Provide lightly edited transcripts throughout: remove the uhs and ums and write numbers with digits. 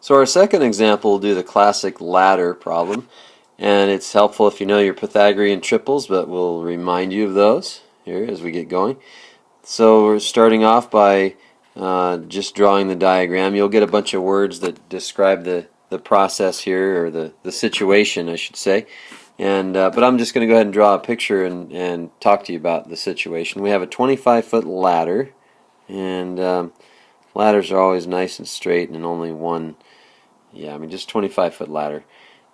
So our second example will do the classic ladder problem, and it's helpful if you know your Pythagorean triples, but we'll remind you of those here as we get going. So we're starting off by just drawing the diagram. You'll get a bunch of words that describe the process here, or the situation, I should say. And but I'm just going to go ahead and draw a picture and talk to you about the situation. We have a 25-foot ladder, and ladders are always nice and straight and only one. Yeah, I mean just 25-foot ladder.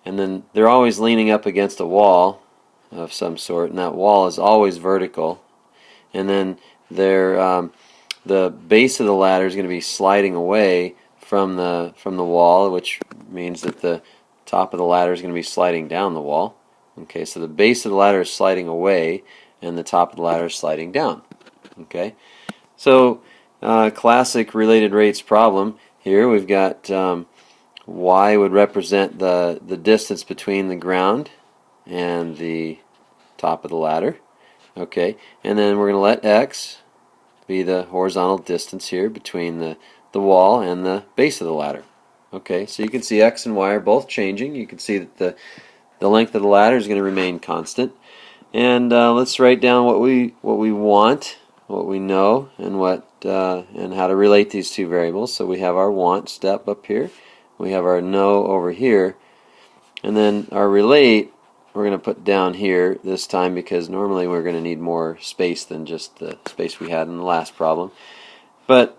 And then they're always leaning up against a wall of some sort, and that wall is always vertical. And then the base of the ladder is going to be sliding away from the wall, which means that the top of the ladder is going to be sliding down the wall. Okay, so the base of the ladder is sliding away, and the top of the ladder is sliding down. Okay, so classic related rates problem. Here we've got y would represent the distance between the ground and the top of the ladder. Okay, and then we're going to let x be the horizontal distance here between the wall and the base of the ladder. Okay, so you can see x and y are both changing. You can see that the length of the ladder is going to remain constant. And let's write down what we want, what we know, and and how to relate these two variables. So we have our want step up here, we have our know over here, and then our relate we're going to put down here this time, because normally we're going to need more space than just the space we had in the last problem. But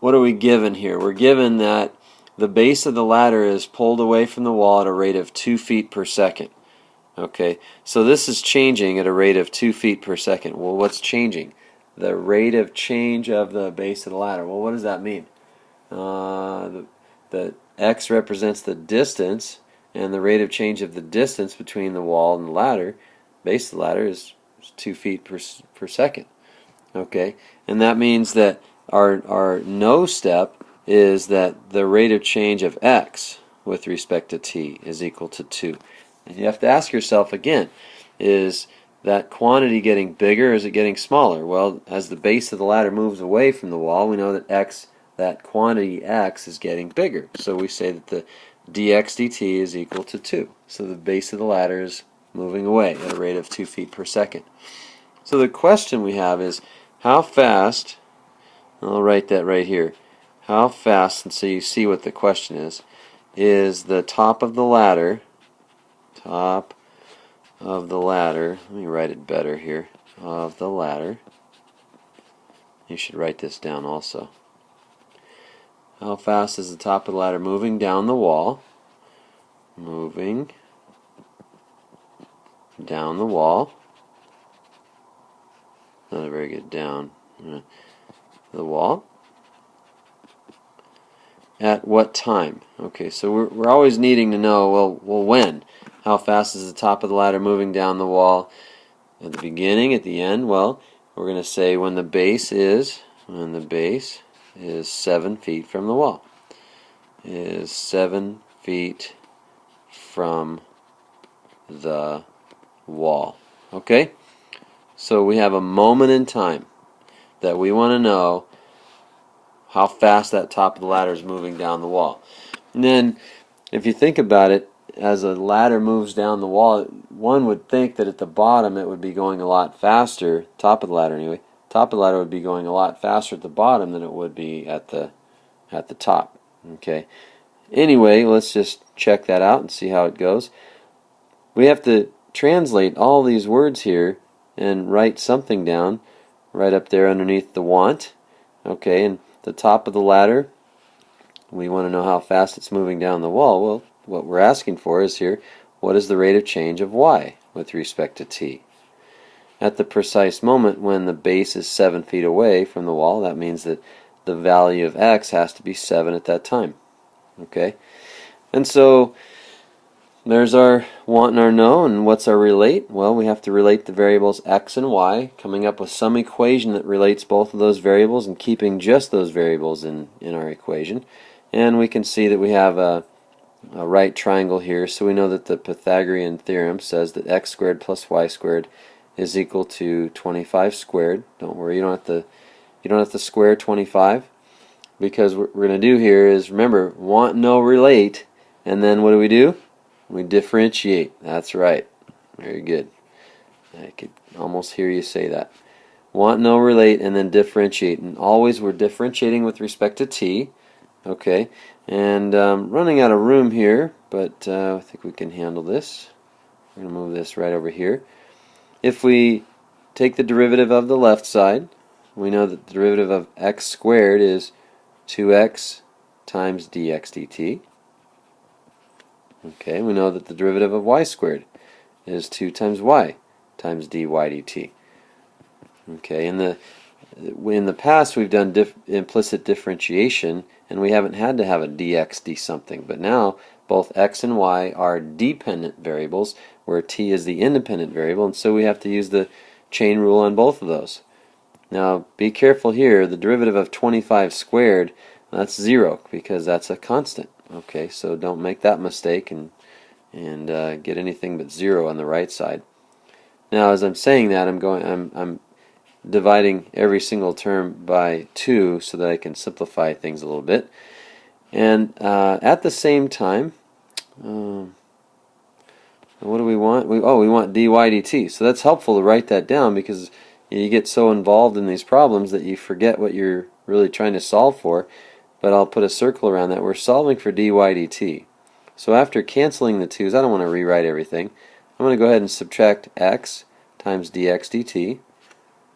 what are we given here? We're given that the base of the ladder is pulled away from the wall at a rate of 2 feet per second. Okay, so this is changing at a rate of 2 feet per second. Well, what's changing? The rate of change of the base of the ladder. Well, what does that mean? The x represents the distance, and the rate of change of the distance between the wall and the ladder, base of the ladder, is 2 feet per second. Okay, and that means that our know step is that the rate of change of x with respect to t is equal to 2. And you have to ask yourself again, is that quantity getting bigger or is it getting smaller? Well, as the base of the ladder moves away from the wall, we know that that quantity x is getting bigger. So we say that the dx dt is equal to 2. So the base of the ladder is moving away at a rate of 2 feet per second. So the question we have is, how fast, I'll write that right here, how fast, and so you see what the question is the top of the ladder, let me write it better here, of the ladder, you should write this down also. How fast is the top of the ladder moving down the wall? Moving down the wall. Not a very good down. The wall. At what time? Okay, so we're always needing to know, well, when? How fast is the top of the ladder moving down the wall? At the beginning, at the end? Well, we're going to say when the base is 7 feet from the wall. Is 7 feet from the wall. Okay? So we have a moment in time that we want to know how fast that top of the ladder is moving down the wall. And then, if you think about it, as a ladder moves down the wall, one would think that at the bottom it would be going a lot faster, top of the ladder anyway, top of the ladder would be going a lot faster at the bottom than it would be at the top. Okay. Anyway, let's just check that out and see how it goes. We have to translate all these words here and write something down right up there underneath the want. Okay, and the top of the ladder, we want to know how fast it's moving down the wall. Well, what we're asking for is here, what is the rate of change of y with respect to t? At the precise moment when the base is 7 feet away from the wall, that means that the value of x has to be 7 at that time. Okay, and so there's our want and our know, and what's our relate? Well, we have to relate the variables x and y, coming up with some equation that relates both of those variables and keeping just those variables in our equation. And we can see that we have a right triangle here, so we know that the Pythagorean theorem says that x squared plus y squared is equal to 25 squared. Don't worry, you don't have to square 25. because what we're going to do here is, remember, want, know, relate, and then what do? We differentiate. That's right. Very good. I could almost hear you say that. Want, know, relate, and then differentiate. And always we're differentiating with respect to t. Okay, and running out of room here, but I think we can handle this. We're going to move this right over here. If we take the derivative of the left side, we know that the derivative of x squared is 2x times dx dt. Okay, we know that the derivative of y squared is 2 times y times dy dt. Okay, in the past we've done implicit differentiation, and we haven't had to have a dx d something, but now both x and y are dependent variables, where t is the independent variable, and so we have to use the chain rule on both of those. Now be careful here, the derivative of 25 squared, that's 0, because that's a constant. Okay, so don't make that mistake and get anything but 0 on the right side. Now as I'm saying that, I'm dividing every single term by 2 so that I can simplify things a little bit. And at the same time, what do we want? We want dy dt. So that's helpful to write that down, because you get so involved in these problems that you forget what you're really trying to solve for. But I'll put a circle around that. We're solving for dy dt. So after canceling the 2's, I don't want to rewrite everything. I'm going to go ahead and subtract x times dx dt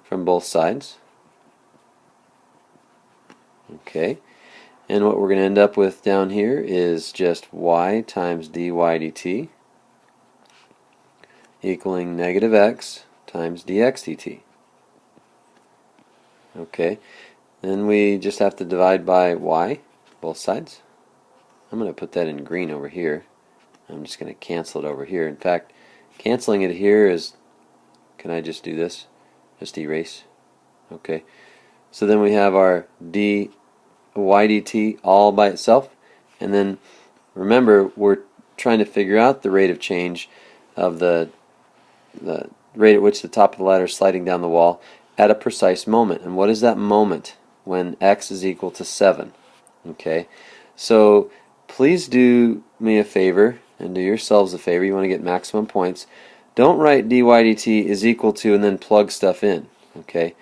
from both sides. Okay, and what we're going to end up with down here is just y times dy dt equaling negative x times dx dt. Okay, then we just have to divide by y, both sides. I'm going to put that in green over here. I'm just going to cancel it over here. In fact, canceling it here is, can I just do this? Just erase. Okay, so then we have our dy dt all by itself, and then remember we're trying to figure out the rate of change of the rate at which the top of the ladder is sliding down the wall at a precise moment. And what is that moment? When x is equal to 7. Okay, so please do me a favor and do yourselves a favor. You want to get maximum points. Don't write dy dt is equal to and then plug stuff in. Okay,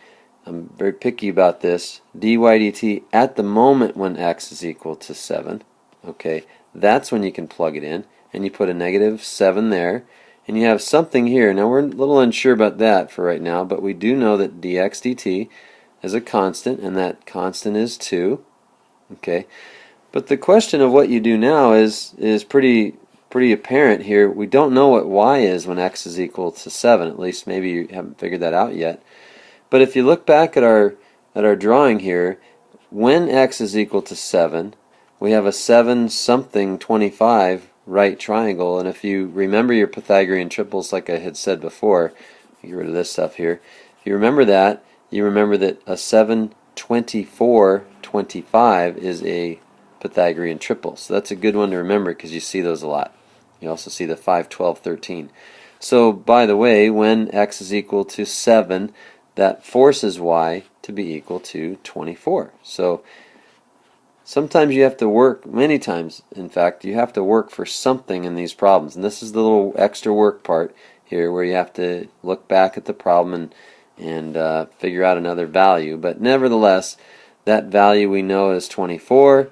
I'm very picky about this. Dy dt at the moment when x is equal to 7. Okay, that's when you can plug it in, and you put a negative 7 there, and you have something here. Now we're a little unsure about that for right now, but we do know that dx dt is a constant, and that constant is 2. Okay, but the question of what you do now is pretty apparent here. We don't know what y is when x is equal to 7. At least maybe you haven't figured that out yet. But if you look back at our drawing here, when x is equal to 7, we have a 7 something 25 right triangle, and if you remember your Pythagorean triples like I had said before, get rid of this stuff here. If you remember that, you remember that a 7 24 25 is a Pythagorean triple. So that's a good one to remember, because you see those a lot. You also see the 5 12 13. So by the way, when x is equal to 7, that forces y to be equal to 24. So sometimes you have to work, many times in fact, you have to work for something in these problems. And this is the little extra work part here, where you have to look back at the problem and figure out another value. But nevertheless, that value we know is 24,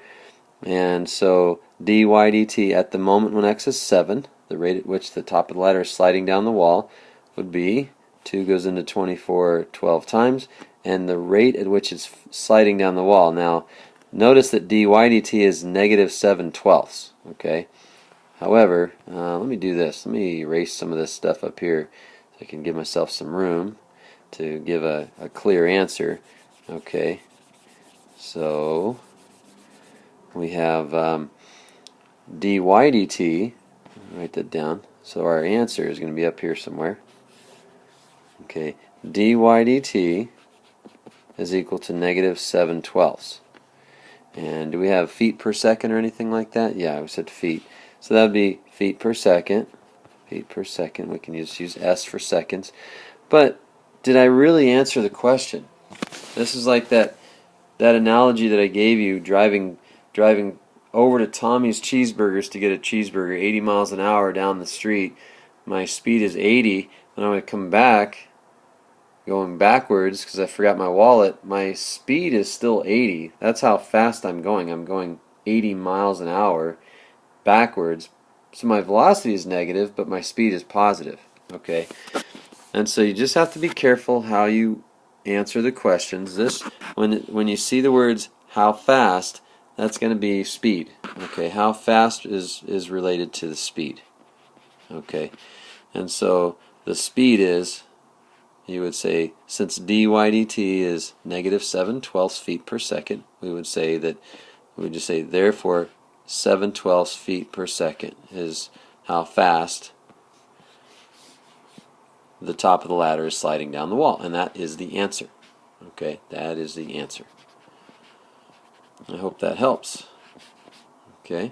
and so dy dt at the moment when x is 7, the rate at which the top of the ladder is sliding down the wall, would be 2 goes into 24 12 times, and the rate at which it's sliding down the wall. Now notice that dy dt is negative 7 twelfths. Okay, however, let me do this. Let me erase some of this stuff up here so I can give myself some room to give a clear answer. Okay, so we have dy dt, write that down, so our answer is going to be up here somewhere. Okay, dy dt is equal to negative 7 twelfths. And do we have feet per second or anything like that? Yeah, we said feet. So that would be feet per second. Feet per second. We can just use s for seconds. But did I really answer the question? This is like that that analogy that I gave you, driving over to Tommy's Cheeseburgers to get a cheeseburger 80 miles an hour down the street, my speed is 80, and I'm going to come back going backwards because I forgot my wallet. My speed is still 80. That's how fast I'm going. I'm going 80 miles an hour backwards. So my velocity is negative, but my speed is positive. Okay, and so you just have to be careful how you answer the questions. This, when you see the words "how fast," that's going to be speed. Okay, how fast is related to the speed. Okay, and so the speed is, you would say, since dy dt is negative 7/12 feet per second, we would just say therefore 7/12 feet per second is how fast the top of the ladder is sliding down the wall, and that is the answer. Okay, that is the answer. I hope that helps. Okay.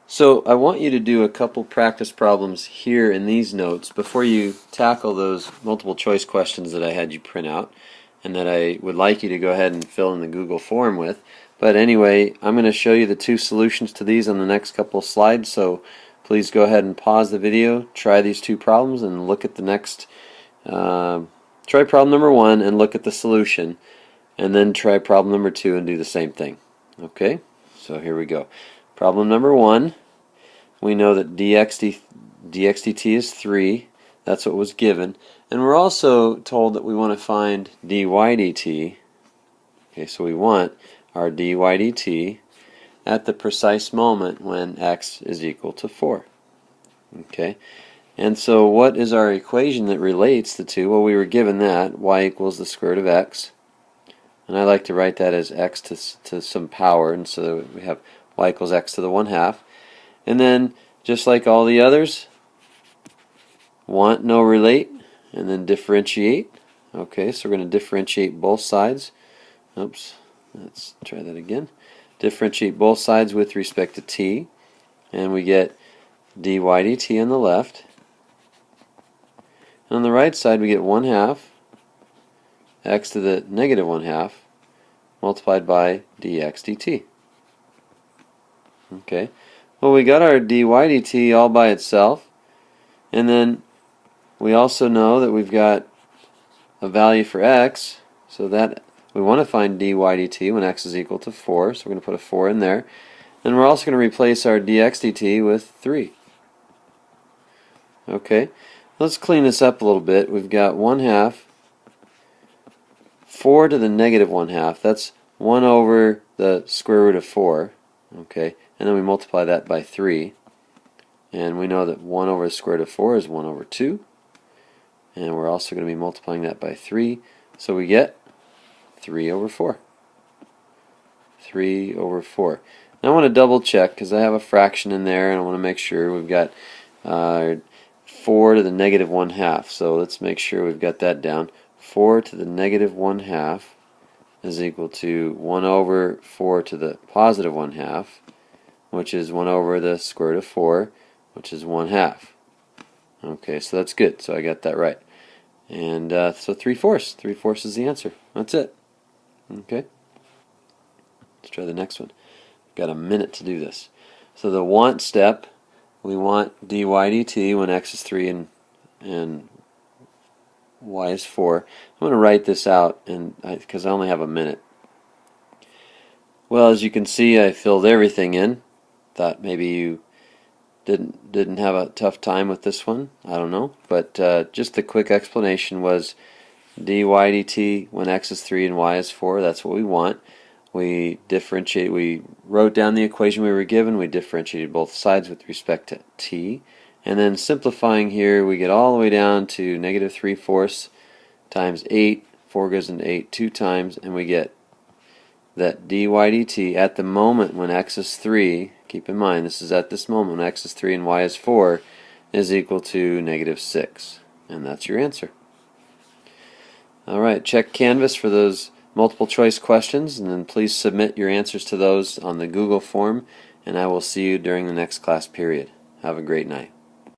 So I want you to do a couple practice problems here in these notes before you tackle those multiple choice questions that I had you print out and that I would like you to go ahead and fill in the Google form with. But anyway, I'm going to show you the two solutions to these on the next couple of slides, so please go ahead and pause the video, try these two problems, and look at the next. Try problem number 1 and look at the solution, and then try problem number 2 and do the same thing. Okay, so here we go. Problem number 1, we know that dx/dt is 3. That's what was given. And we're also told that we want to find dy/dt. Okay, so we want our dy/dt at the precise moment when x is equal to 4. Okay, and so what is our equation that relates the two? Well, we were given that y equals the square root of x. And I like to write that as x to some power, and so we have y equals x to the 1/2. And then, just like all the others, want, no, relate, and then differentiate. Okay, so we're going to differentiate both sides. Oops, let's try that again. Differentiate both sides with respect to t, and we get dy dt on the left. And on the right side we get 1/2 x to the negative 1/2 multiplied by dx dt. Okay, well, we got our dy dt all by itself, and then we also know that we've got a value for x, so that we want to find dy dt when x is equal to 4, so we're going to put a 4 in there. And we're also going to replace our dx dt with 3. Okay, let's clean this up a little bit. We've got 1/2, 4 to the negative 1/2, that's 1 over the square root of 4. Okay, and then we multiply that by 3. And we know that 1 over the square root of 4 is 1 over 2. And we're also going to be multiplying that by 3. So we get 3 over 4. 3 over 4. Now I want to double check because I have a fraction in there and I want to make sure we've got 4 to the negative 1/2. So let's make sure we've got that down. 4 to the negative 1/2 is equal to 1 over 4 to the positive 1/2, which is 1 over the square root of 4, which is 1/2. Okay, so that's good. So I got that right. And so 3/4. 3/4 is the answer. That's it. Okay. Let's try the next one. Got a minute to do this. So the want step, we want dy dt when x is 3 and y is 4. I'm going to write this out because I only have a minute. Well, as you can see, I filled everything in. Thought maybe you didn't have a tough time with this one. I don't know, but just a quick explanation was dy dt when x is 3 and y is 4. That's what we want. We wrote down the equation we were given. We differentiated both sides with respect to t, and then simplifying here, we get all the way down to negative 3/4 times 8. 4 goes into 8 2 times, and we get that dy dt at the moment when x is 3, keep in mind this is at this moment when x is 3 and y is 4, is equal to negative 6. And that's your answer. Alright, check Canvas for those multiple choice questions, and then please submit your answers to those on the Google form, and I will see you during the next class period. Have a great night.